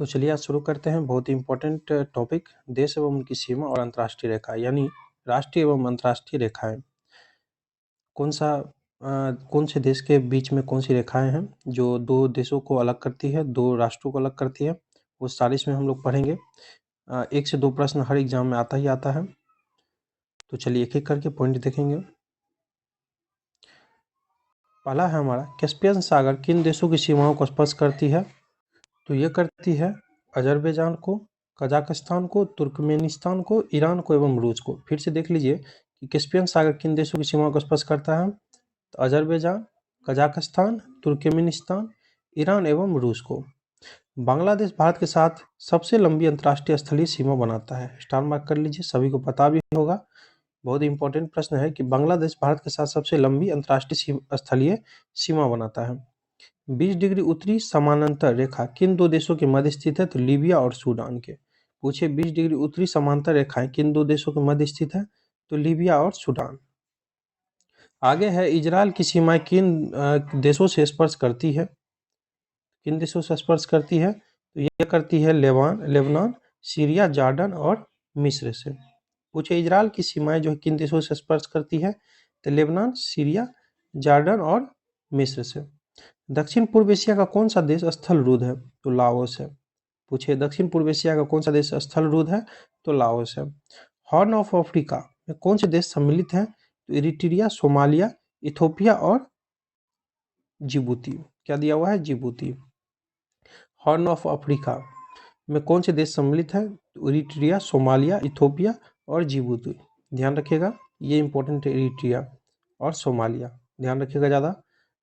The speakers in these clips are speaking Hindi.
तो चलिए आज शुरू करते हैं बहुत ही इम्पोर्टेंट टॉपिक देश एवं उनकी सीमा और अंतर्राष्ट्रीय रेखा यानी राष्ट्रीय एवं अंतर्राष्ट्रीय रेखाएं। कौन से देश के बीच में कौन सी रेखाएं हैं जो दो देशों को अलग करती है, दो राष्ट्रों को अलग करती है, वो सारी इसमें हम लोग पढ़ेंगे। 1 से 2 प्रश्न हर एग्जाम में आता ही आता है। तो चलिए एक एक करके पॉइंट देखेंगे। पहला है हमारा कैस्पियन सागर किन देशों की सीमाओं को स्पर्श करती है? तो ये करती है अजरबैजान को, कजाकिस्तान को, तुर्कमेनिस्तान को, ईरान को एवं रूस को। फिर से देख लीजिए कि कैस्पियन सागर किन देशों की सीमाओं को स्पर्श करता है? तो अजरबैजान, कजाकिस्तान, तुर्कमेनिस्तान, ईरान एवं रूस को। बांग्लादेश भारत के साथ सबसे लंबी अंतर्राष्ट्रीय स्थलीय सीमा बनाता है। स्टार मार्क कर लीजिए, सभी को पता भी होगा। बहुत इंपॉर्टेंट प्रश्न है कि बांग्लादेश भारत के साथ सबसे लंबी अंतर्राष्ट्रीय स्थलीय सीमा बनाता है। 20 डिग्री उत्तरी समानांतर रेखा किन दो देशों के मध्य स्थित है? तो लीबिया और सूडान के। पूछे 20 डिग्री उत्तरी समांतर रेखाएं किन दो देशों के मध्य स्थित है? तो लीबिया और सूडान। आगे है इजराइल की सीमाएं किन देशों से स्पर्श करती है? किन देशों से स्पर्श करती है? तो यह करती है लेबनान, सीरिया, जॉर्डन और मिस्र से। पूछे इजराइल की सीमाएं जो है किन देशों से स्पर्श करती है? तो लेबनान, सीरिया, जॉर्डन और मिस्र से। दक्षिण पूर्व एशिया का कौन सा देश स्थल रुद्ध है? तो लाओस है। पूछे दक्षिण पूर्व एशिया का कौन सा देश स्थल रुद्ध है? तो लाओस है। हॉर्न ऑफ अफ्रीका में कौन से देश सम्मिलित हैं? तो इरिट्रिया, सोमालिया, इथोपिया और जिबूती। क्या दिया हुआ है? जिबूती। हॉर्न ऑफ अफ्रीका में कौन से देश सम्मिलित हैं? तो इरिट्रिया, सोमालिया, इथोपिया और जिबूती। ध्यान रखिएगा, ये इंपॉर्टेंट है, इरिट्रिया और सोमालिया ध्यान रखिएगा ज़्यादा।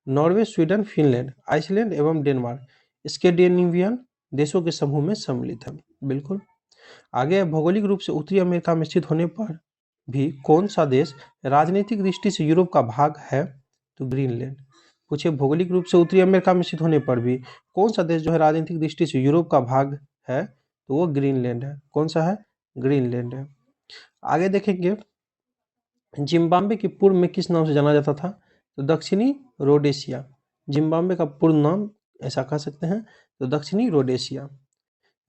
नॉर्वे, स्वीडन, फिनलैंड, आइसलैंड एवं डेनमार्क स्कैंडिनेवियन देशों के समूह में सम्मिलित है। बिल्कुल। आगे भौगोलिक रूप से उत्तरी अमेरिका में स्थित होने पर भी कौन सा देश राजनीतिक दृष्टि से यूरोप का भाग है? तो ग्रीनलैंड। पूछे भौगोलिक रूप से उत्तरी अमेरिका में स्थित होने पर भी कौन सा देश जो है राजनीतिक दृष्टि से यूरोप का भाग है? तो वो ग्रीनलैंड है। कौन सा है? ग्रीनलैंड है। आगे देखेंगे जिम्बाब्वे के पूर्व में किस नाम से जाना जाता था? तो दक्षिणी रोडेशिया। जिम्बाब्वे का पूर्ण नाम ऐसा कह सकते हैं, तो दक्षिणी रोडेशिया।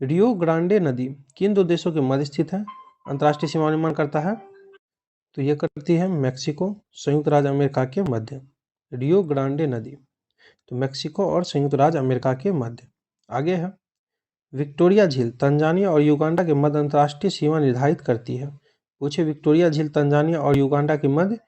रियो ग्रांडे नदी किन दो देशों के मध्य स्थित है? अंतर्राष्ट्रीय सीमा निर्माण करता है? तो यह करती है मैक्सिको, संयुक्त राज्य अमेरिका के मध्य। रियो ग्रांडे नदी तो मैक्सिको और संयुक्त राज्य अमेरिका के मध्य। आगे है विक्टोरिया झील तंजानिया और युगांडा के मध्य अंतर्राष्ट्रीय सीमा निर्धारित करती है। पूछे विक्टोरिया झील तंजानिया और युगांडा के मध्य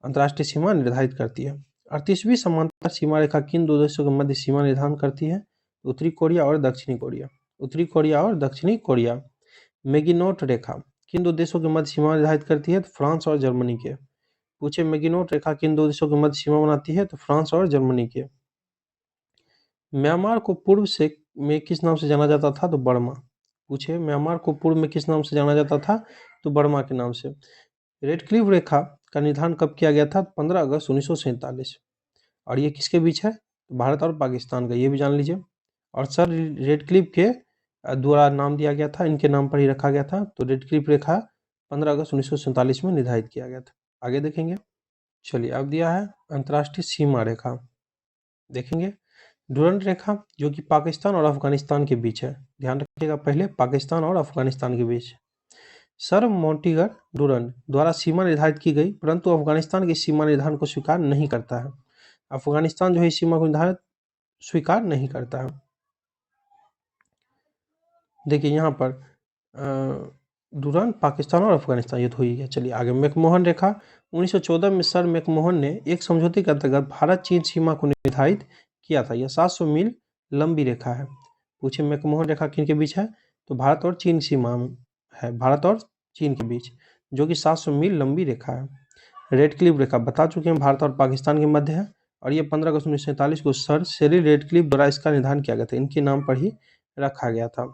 अंतर्राष्ट्रीय सीमा निर्धारित करती है। 38वीं समांतर सीमा रेखा किन दो देशों के मध्य सीमा निर्धारण करती है? उत्तरी कोरिया और दक्षिणी कोरिया। उत्तरी कोरिया और दक्षिणी कोरिया। मैगिनोट रेखा किन दो देशों के मध्य सीमा निर्धारित करती है? तो फ्रांस और जर्मनी के। पूछे मैगिनोट रेखा किन दो देशों के मध्य सीमा बनाती है? तो फ्रांस और जर्मनी के। म्यांमार को पूर्व से में किस नाम से जाना जाता था? तो बर्मा। पूछे म्यांमार को पूर्व में किस नाम से जाना जाता था? तो बर्मा के नाम से। रेड क्लिफ रेखा का निर्धारण कब किया गया था? 15 अगस्त 1947। और ये किसके बीच है? तो भारत और पाकिस्तान का, ये भी जान लीजिए। और सर रेड क्लिफ के द्वारा नाम दिया गया था, इनके नाम पर ही रखा गया था। तो रेड क्लिफ रेखा 15 अगस्त 1947 में निर्धारित किया गया था। आगे देखेंगे। चलिए अब दिया है अंतर्राष्ट्रीय सीमा रेखा। देखेंगे डुरंड रेखा जो कि पाकिस्तान और अफगानिस्तान के बीच है। ध्यान रखिएगा, पहले पाकिस्तान और अफगानिस्तान के बीच। सर मोंटीगर डुरंड द्वारा सीमा निर्धारित की गई, परंतु अफगानिस्तान की सीमा निर्धारण को स्वीकार नहीं करता है। अफगानिस्तान जो है इस सीमा को निर्धारित स्वीकार नहीं करता है। देखिए यहाँ पर डुरंड पाकिस्तान और अफगानिस्तान युद्ध हुई है। चलिए आगे मैकमोहन रेखा 1914 में सर मैकमोहन ने एक समझौते के अंतर्गत भारत चीन सीमा को निर्धारित किया था। यह 700 मील लंबी रेखा है। पूछे मैकमोहन रेखा किन के बीच है? तो भारत और चीन सीमा है, भारत और चीन के बीच, जो कि 700 मील लंबी रेखा है। रेड क्लिफ रेखा बता चुके हैं, भारत और पाकिस्तान के मध्य है। और ये 15 अगस्त 1947 को सर सेरिल रेडक्लिफ द्वारा इसका निर्धारण किया गया था, इनके नाम पर ही रखा गया था।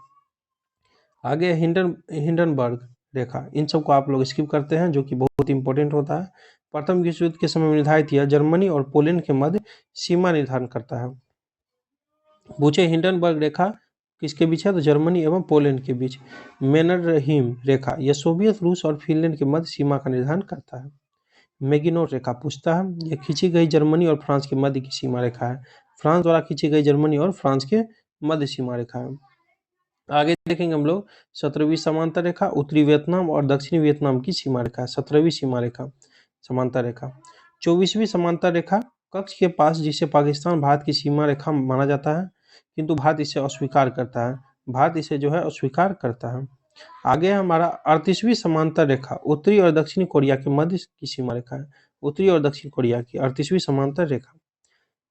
आगे हिंडनबर्ग रेखा, इन सबको आप लोग स्किप करते हैं, जो कि बहुत इंपॉर्टेंट होता है। प्रथम विश्व युद्ध के समय में निर्धारित यह जर्मनी और पोलैंड के मध्य सीमा निर्धारण करता है। पूछे हिंडनबर्ग रेखा किसके बीच है? तो जर्मनी एवं पोलैंड के बीच। मैनरहीम रेखा यह सोवियत, रूस और फिनलैंड के मध्य सीमा का निर्धारण करता है। मैगिनोट रेखा पूछता है, यह खींची गई जर्मनी और फ्रांस के मध्य की सीमा रेखा है। फ्रांस द्वारा खींची गई जर्मनी और फ्रांस के मध्य सीमा रेखा है। आगे देखेंगे हम लोग 17वीं समांतर रेखा उत्तरी वियतनाम और दक्षिणी वियतनाम की सीमा रेखा है। 17वीं सीमा रेखा समांतर रेखा। 24वीं समांतर रेखा कक्ष के पास, जिसे पाकिस्तान भारत की सीमा रेखा माना जाता है, किंतु भारत इसे अस्वीकार करता है। भारत इसे जो है अस्वीकार करता है। आगे हमारा 38वीं समांतर रेखा उत्तरी और दक्षिणी कोरिया के मध्य की सीमा रेखा है। उत्तरी और दक्षिण कोरिया की 38वीं समांतर रेखा।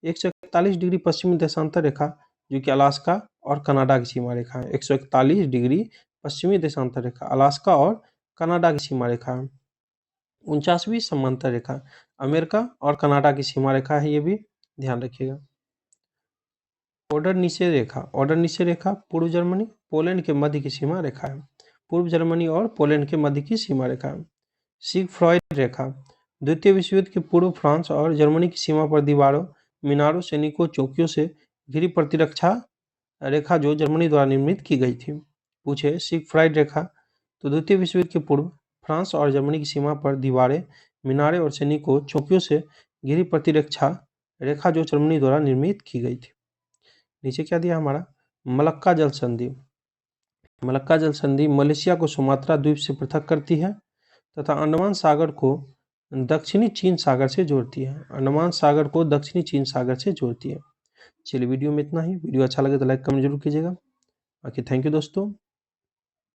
141 डिग्री पश्चिमी देशांतर रेखा, जो कि अलास्का और कनाडा की सीमा रेखा है। 141 डिग्री पश्चिमी देशांतर रेखा अलास्का और कनाडा की सीमा रेखा है। 49वीं समांतर रेखा अमेरिका और कनाडा की सीमा रेखा है, ये भी ध्यान रखिएगा। ऑर्डर निषेध रेखा, ऑर्डर निषेध रेखा पूर्व जर्मनी पोलैंड के मध्य की सीमा रेखा है। पूर्व जर्मनी और पोलैंड के मध्य की सीमा रेखा है। सिगफ्रॉयड रेखा द्वितीय विश्व युद्ध के पूर्व फ्रांस और जर्मनी की सीमा पर दीवारों, मीनारों, सैनिकों, चौकियों से घिरी प्रतिरक्षा रेखा जो जर्मनी द्वारा निर्मित की गई थी। पूछे सिगफ्रॉयड रेखा, तो द्वितीय विश्व युद्ध के पूर्व फ्रांस और जर्मनी की सीमा पर दीवारें, मीनारें और सैनिकों, चौकियों से घिरी प्रतिरक्षा रेखा जो जर्मनी द्वारा निर्मित की गई थी। नीचे क्या दिया हमारा मलक्का जल संधि। मलक्का जल संधि मलेशिया को सुमात्रा द्वीप से पृथक करती है तथा अंडमान सागर को दक्षिणी चीन सागर से जोड़ती है। अंडमान सागर को दक्षिणी चीन सागर से जोड़ती है। चलिए वीडियो में इतना ही। वीडियो अच्छा लगे तो लाइक कमेंट जरूर कीजिएगा। बाकी थैंक यू दोस्तों।